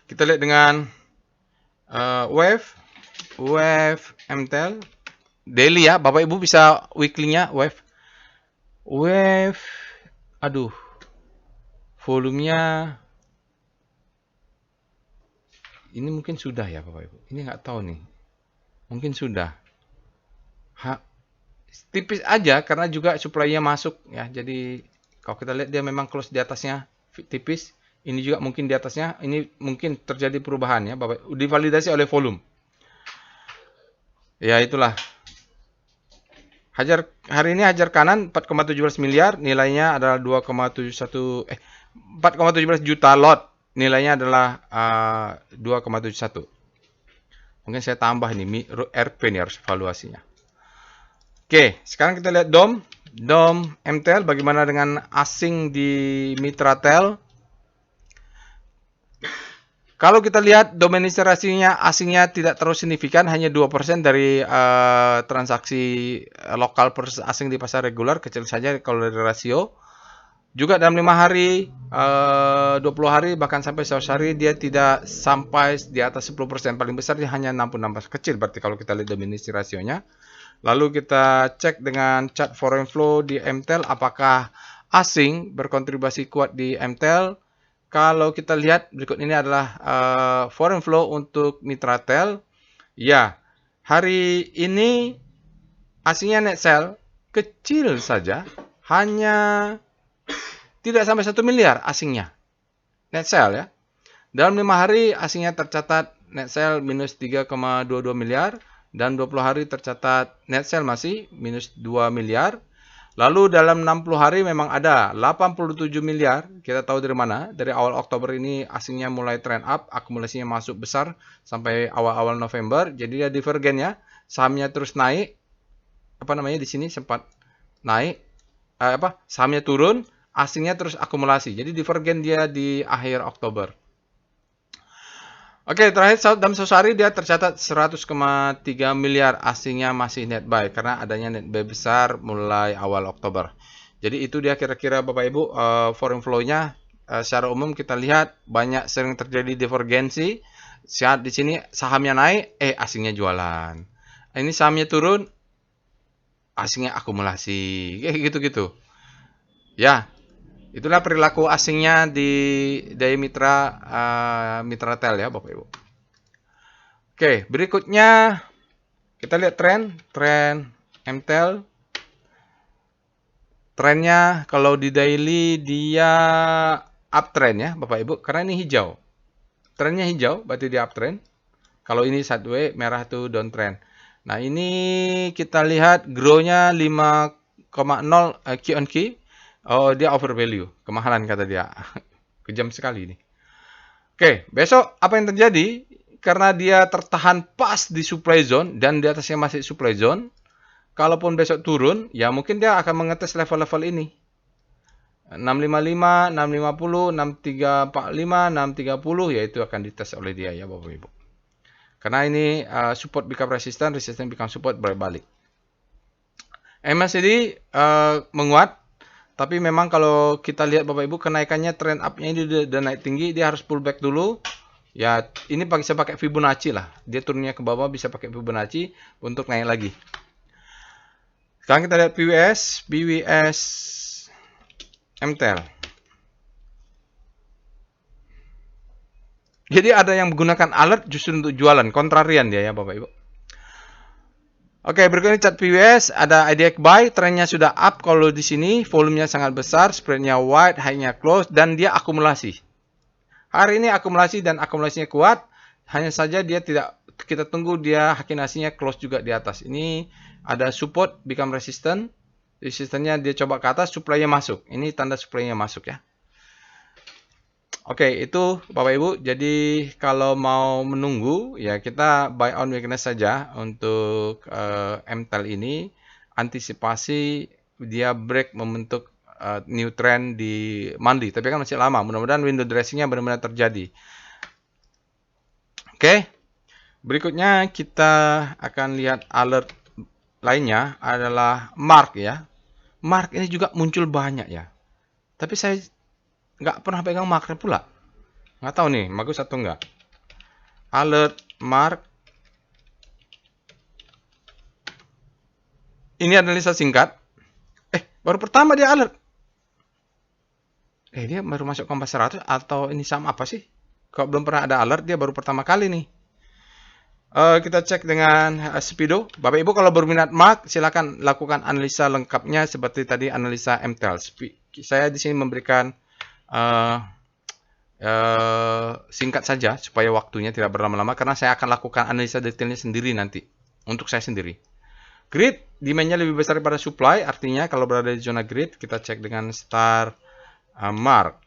Kita lihat dengan wave MTEL. Daily ya, Bapak Ibu bisa weekly-nya wave. Aduh. Volumenya ini mungkin sudah ya Bapak Ibu. Ini nggak tahu nih. Mungkin sudah. Tipis aja karena juga supply-nya masuk ya. Jadi kalau kita lihat dia memang close di atasnya tipis. Ini juga mungkin di atasnya. Ini mungkin terjadi perubahan ya Bapak. Divalidasi oleh volume. Ya itulah. Hari ini hajar kanan 4,17 miliar, nilainya adalah 4,17 juta lot. Nilainya adalah 2,71. Mungkin saya tambah ini RP nih harus evaluasinya. Oke, sekarang kita lihat DOM MTEL. Bagaimana dengan asing di Mitratel? Kalau kita lihat dominasi asingnya tidak terlalu signifikan, hanya 2% dari transaksi lokal versus asing di pasar reguler, kecil saja kalau dari rasio. Juga dalam 5 hari, 20 hari, bahkan sampai 100 hari, dia tidak sampai di atas 10%. Paling besar dia hanya 66%. Kecil berarti kalau kita lihat dominasi rasionya. Lalu kita cek dengan chart foreign flow di MTEL, apakah asing berkontribusi kuat di MTEL. Kalau kita lihat berikut ini adalah foreign flow untuk Mitratel. Ya, hari ini asingnya net sell kecil saja, hanya tidak sampai 1 miliar asingnya. Net sell ya. Dalam 5 hari asingnya tercatat net sell minus 3,22 miliar. Dan 20 hari tercatat net sell masih minus 2 miliar. Lalu dalam 60 hari memang ada 87 miliar. Kita tahu dari mana? Dari awal Oktober ini asingnya mulai trend up. Akumulasinya masuk besar sampai awal-awal November. Jadi dia divergen ya. Sahamnya terus naik. Di sini sempat naik. Sahamnya turun. Asingnya terus akumulasi. Jadi divergen dia di akhir Oktober. Oke, terakhir dalam 1 hari dia tercatat 100,3 miliar asingnya masih net buy karena adanya net buy besar mulai awal Oktober. Jadi itu dia kira-kira Bapak Ibu foreign flow-nya. Secara umum kita lihat banyak sering terjadi divergensi. Saat di sini sahamnya naik, asingnya jualan. Ini sahamnya turun, asingnya akumulasi. Gitu-gitu. Ya. Itulah perilaku asingnya dari Mitratel ya Bapak Ibu. Oke, berikutnya kita lihat tren MTEL. Trennya kalau di daily dia uptrend ya Bapak Ibu, karena ini hijau. Trennya hijau, berarti dia uptrend. Kalau ini sideways, merah itu downtrend. Nah, ini kita lihat grow-nya 5,0 Q on Q. Oh, dia over value. Kemahalan kata dia. Kejam sekali ini. Oke, besok apa yang terjadi? Karena dia tertahan pas di supply zone dan di atasnya masih supply zone. Kalaupun besok turun, ya mungkin dia akan mengetes level-level ini. 655, 650, 6345, 630, yaitu akan dites oleh dia ya Bapak Ibu. Karena ini support become resistance become support balik. MACD menguat, tapi memang kalau kita lihat Bapak Ibu kenaikannya trend up-nya ini udah naik tinggi, dia harus pullback dulu. Ya, ini bisa pakai Fibonacci lah. Dia turunnya ke bawah bisa pakai Fibonacci untuk naik lagi. Sekarang kita lihat BWS MTEL. Jadi ada yang menggunakan alert justru untuk jualan, kontrarian dia ya Bapak Ibu. Oke, berikutnya chart PWS, ada idea buy, trennya sudah up kalau di sini, volumenya sangat besar, spreadnya wide, high-nya close, dan dia akumulasi. Hari ini akumulasi dan akumulasinya kuat, hanya saja dia tidak, kita tunggu dia akumulasinya close juga di atas. Ini ada support, become resistant, resistannya dia coba ke atas, supply-nya masuk. Ini tanda supply-nya masuk ya. Oke, itu Bapak Ibu. Jadi kalau mau menunggu, ya kita buy on weakness saja untuk MTEL ini. Antisipasi dia break membentuk new trend di monthly. Tapi kan masih lama. Mudah-mudahan window dressing-nya benar-benar terjadi. Oke, berikutnya kita akan lihat alert lainnya adalah mark ya. Mark ini juga muncul banyak ya. Tapi saya nggak pernah pegang marknya pula. Nggak tahu nih, bagus atau enggak. Alert, mark. Ini analisa singkat. Baru pertama dia alert. Dia baru masuk Kompas 100 atau ini sama apa sih? Kalau belum pernah ada alert, dia baru pertama kali nih. Kita cek dengan Speedo. Bapak Ibu kalau berminat mark, silakan lakukan analisa lengkapnya seperti tadi analisa MTEL. Saya di sini memberikan singkat saja supaya waktunya tidak berlama-lama karena saya akan lakukan analisa detailnya sendiri nanti untuk saya sendiri. Grid demand-nya lebih besar daripada supply, artinya kalau berada di zona grid kita cek dengan star mark.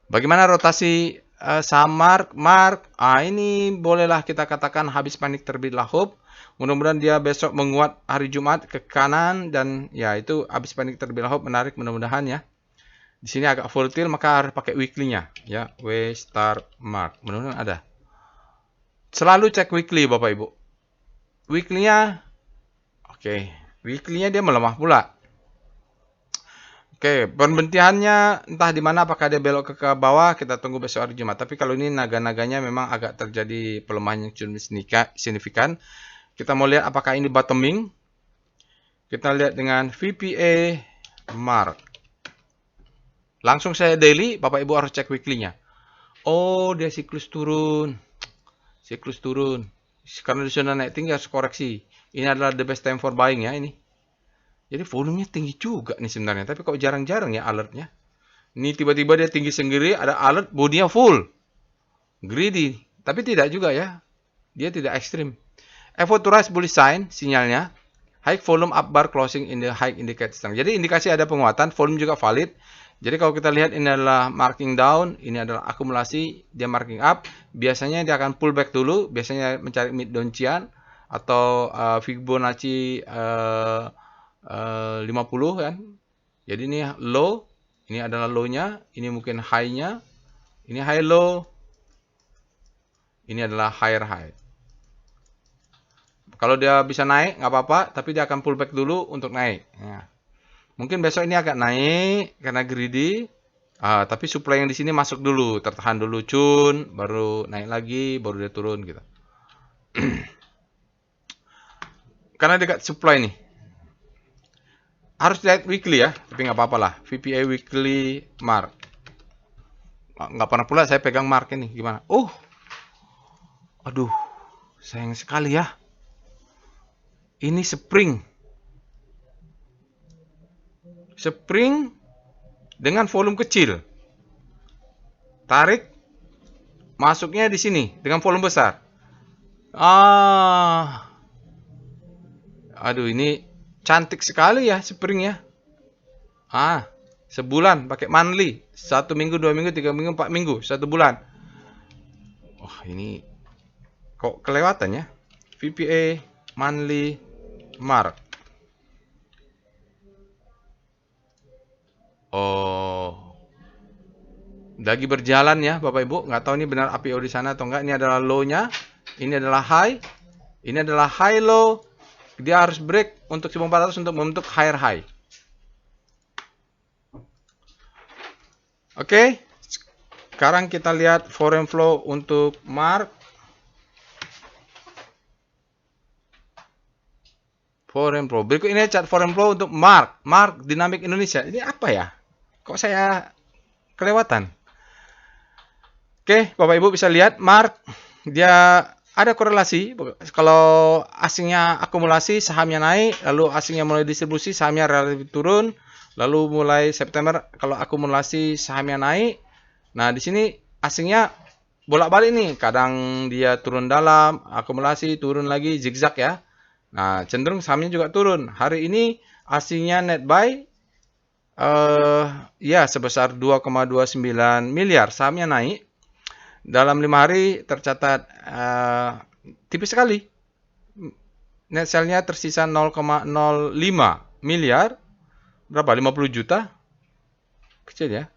Bagaimana rotasi saham mark? Ini bolehlah kita katakan habis panik terbitlah hope. Mudah-mudahan dia besok menguat hari Jumat ke kanan dan ya itu habis panik terbitlah hope menarik mudah-mudahan ya. Di sini agak volatile maka harus pakai weekly-nya ya, W star mark. Mudah-mudahan ada. Selalu cek weekly Bapak Ibu. Weekly-nya oke, weekly-nya dia melemah pula. Oke, pembentiannya entah di mana, apakah dia belok ke bawah, kita tunggu besok hari Jumat. Tapi kalau ini naga-naganya memang agak terjadi pelemahan yang cukup signifikan. Kita mau lihat apakah ini bottoming. Kita lihat dengan VPA mark. Langsung saya daily, Bapak Ibu harus cek weekly-nya. Oh, dia siklus turun. Siklus turun. Karena di zona naik tinggi harus koreksi. Ini adalah the best time for buying ya ini. Jadi volumenya tinggi juga nih sebenarnya. Tapi kok jarang-jarang ya alertnya. Ini tiba-tiba dia tinggi sendiri, ada alert, bodinya full. Greedy. Tapi tidak juga ya. Dia tidak ekstrim. Effort to rise bullish sign, sinyalnya. High volume up bar closing in the high indicate strength. Jadi indikasi ada penguatan, volume juga valid. Jadi kalau kita lihat ini adalah marking down, ini adalah akumulasi, dia marking up. Biasanya dia akan pull back dulu, biasanya mencari mid downchian atau Fibonacci 50 kan. Jadi ini low, ini adalah low-nya, ini mungkin high-nya. Ini high low. Ini adalah higher high. Kalau dia bisa naik nggak apa-apa, tapi dia akan pullback dulu untuk naik. Ya. Mungkin besok ini agak naik karena greedy. Tapi supply yang di sini masuk dulu, tertahan dulu cun, baru naik lagi, baru dia turun gitu. Karena dekat supply nih. Harus lihat weekly ya, tapi nggak apa-apa lah. VPA weekly mark. Nggak pernah pula saya pegang mark ini, gimana? Aduh, sayang sekali ya. Ini spring dengan volume kecil. Tarik, masuknya di sini dengan volume besar. Aduh, ini cantik sekali ya spring ya. Sebulan pakai monthly, 1 minggu, 2 minggu, 3 minggu, 4 minggu, 1 bulan. Ini kok kelewatan ya. VPA monthly mark. Lagi berjalan ya Bapak Ibu. Nggak tahu ini benar IPO di sana atau enggak. Ini adalah low-nya. Ini adalah high. Ini adalah high low. Dia harus break untuk 1400 untuk membentuk higher high. Oke. Sekarang kita lihat foreign flow untuk mark. Foreign flow. Berikut ini chart foreign flow untuk mark. Mark dinamik Indonesia. Ini apa ya? Kok saya kelewatan? Oke, Bapak Ibu bisa lihat mark. Dia ada korelasi. Kalau asingnya akumulasi, sahamnya naik. Lalu asingnya mulai distribusi, sahamnya relatif turun. Lalu mulai September, kalau akumulasi, sahamnya naik. Nah, di sini asingnya bolak-balik nih. Kadang dia turun dalam, akumulasi, turun lagi, zigzag ya. Nah, cenderung sahamnya juga turun. Hari ini asingnya net buy ya sebesar 2,29 miliar. Sahamnya naik. Dalam 5 hari tercatat tipis sekali. Net sell-nya tersisa 0,05 miliar. Berapa? 50 juta? Kecil ya.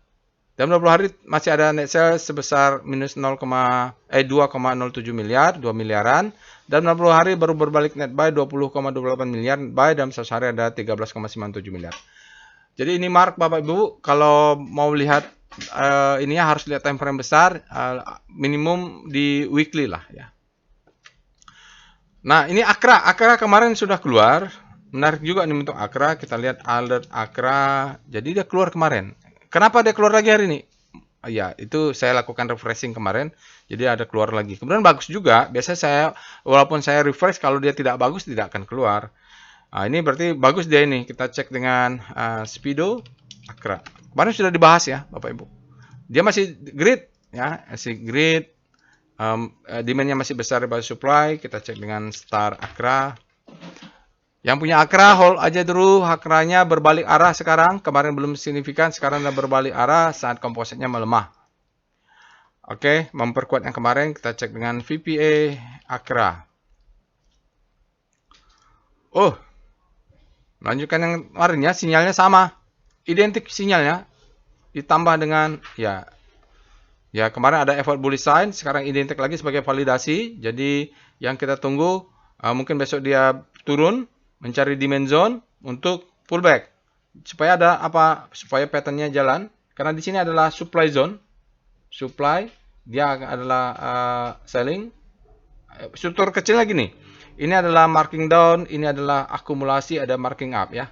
Dalam 20 hari masih ada net sell sebesar minus 2,07 miliar, 2 miliaran. Dalam 60 hari baru berbalik net buy 20,28 miliar, buy dalam 1 hari ada 13,97 miliar. Jadi ini mark Bapak Ibu, kalau mau lihat ininya harus lihat time frame besar, minimum di weekly lah ya. Nah, ini Akra. Akra kemarin sudah keluar. Menarik juga nih untuk Akra. Kita lihat alert Akra. Jadi dia keluar kemarin. Kenapa dia keluar lagi hari ini? Ya, itu saya lakukan refreshing kemarin. Jadi ada keluar lagi. Kemudian bagus juga. Biasanya saya, walaupun saya refresh, kalau dia tidak bagus, tidak akan keluar. Nah, ini berarti bagus dia ini. Kita cek dengan Speedo Akra. Kemarin sudah dibahas ya, Bapak Ibu. Dia masih grid. Ya, masih grid. Demand-nya masih besar daripada supply. Kita cek dengan Star Akra. Yang punya Akra, hold aja dulu. Akranya berbalik arah sekarang. Kemarin belum signifikan, sekarang udah berbalik arah saat kompositnya melemah. Oke, memperkuat yang kemarin. Kita cek dengan VPA Akra. Oh, lanjutkan yang kemarin ya. Sinyalnya sama. Identik sinyalnya. Ditambah dengan, ya kemarin ada effort bullish sign, sekarang identik lagi sebagai validasi. Jadi yang kita tunggu mungkin besok dia turun mencari demand zone untuk pullback. Supaya ada apa? Supaya patternnya jalan. Karena di sini adalah supply zone. Supply, dia adalah selling. Struktur kecil lagi nih. Ini adalah marking down, ini adalah akumulasi, ada marking up ya.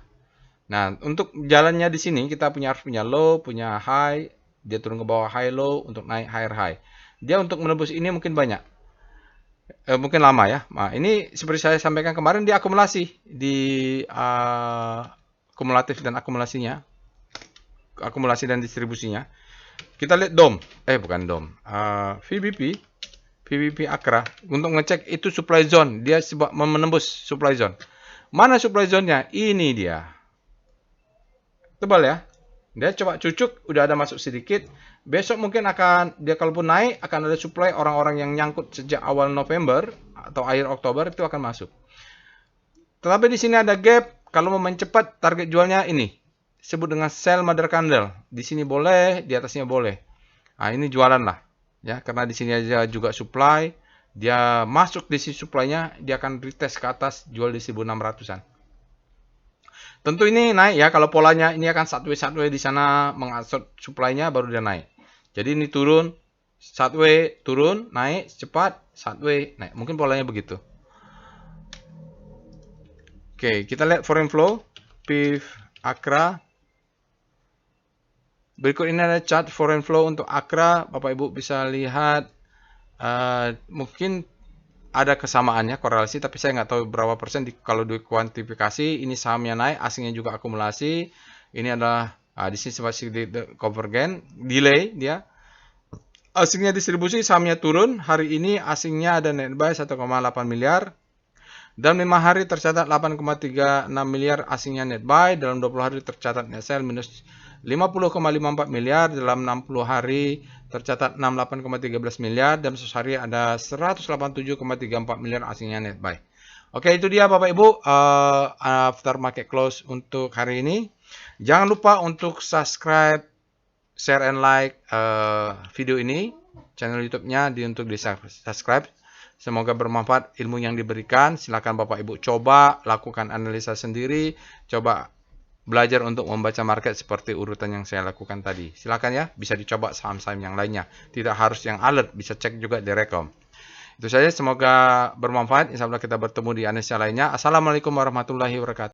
Nah, untuk jalannya di sini kita harus punya low, punya high. Dia turun ke bawah high low untuk naik higher high. Dia untuk menembus ini mungkin banyak. Mungkin lama ya. Nah, ini seperti saya sampaikan kemarin dia akumulasi di kumulatif dan akumulasinya. Akumulasi dan distribusinya. Kita lihat DOM. Bukan DOM. VBP Akra. Untuk ngecek itu supply zone. Dia menembus supply zone. Mana supply zone-nya? Ini dia. Tebal ya. Dia coba cucuk, udah ada masuk sedikit. Besok mungkin akan, dia kalaupun naik, akan ada supply orang-orang yang nyangkut sejak awal November atau akhir Oktober itu akan masuk. Tetapi di sini ada gap. Kalau mau mencepat, target jualnya ini. Sebut dengan sell mother candle. Di sini boleh, di atasnya boleh. Nah, ini jualan lah. Ya, karena di sini aja juga supply. Dia masuk di sisi supply-nya, dia akan retest ke atas, jual di 1600-an. Tentu ini naik ya, kalau polanya ini akan satu-way di sana mengasot supply-nya baru dia naik. Jadi ini turun, satu-way turun, naik cepat, satu-way naik. Mungkin polanya begitu. Oke, kita lihat foreign flow, PIF Akra. Berikut ini ada chart foreign flow untuk Akra. Bapak Ibu bisa lihat, mungkin ada kesamaannya korelasi, tapi saya nggak tahu berapa persen kalau dikuantifikasi. Ini sahamnya naik, asingnya juga akumulasi. Ini adalah di sini masih di convergen, delay dia. Asingnya distribusi, sahamnya turun. Hari ini asingnya ada net buy 1,8 miliar. Dalam 5 hari tercatat 8,36 miliar asingnya net buy. Dalam 20 hari tercatat net sell minus 50,54 miliar. Dalam 60 hari tercatat 68,13 miliar. Dan sehari ada 187,34 miliar asingnya net buy. Oke, itu dia Bapak Ibu after market close untuk hari ini. Jangan lupa untuk subscribe, share and like video ini, channel YouTube-nya untuk di subscribe. Semoga bermanfaat ilmu yang diberikan. Silakan Bapak Ibu coba, lakukan analisa sendiri, coba belajar untuk membaca market seperti urutan yang saya lakukan tadi. Silakan ya, bisa dicoba saham-saham yang lainnya. Tidak harus yang alert, bisa cek juga di Rekom. Itu saja, semoga bermanfaat. Insya Allah kita bertemu di analisa lainnya. Assalamualaikum warahmatullahi wabarakatuh.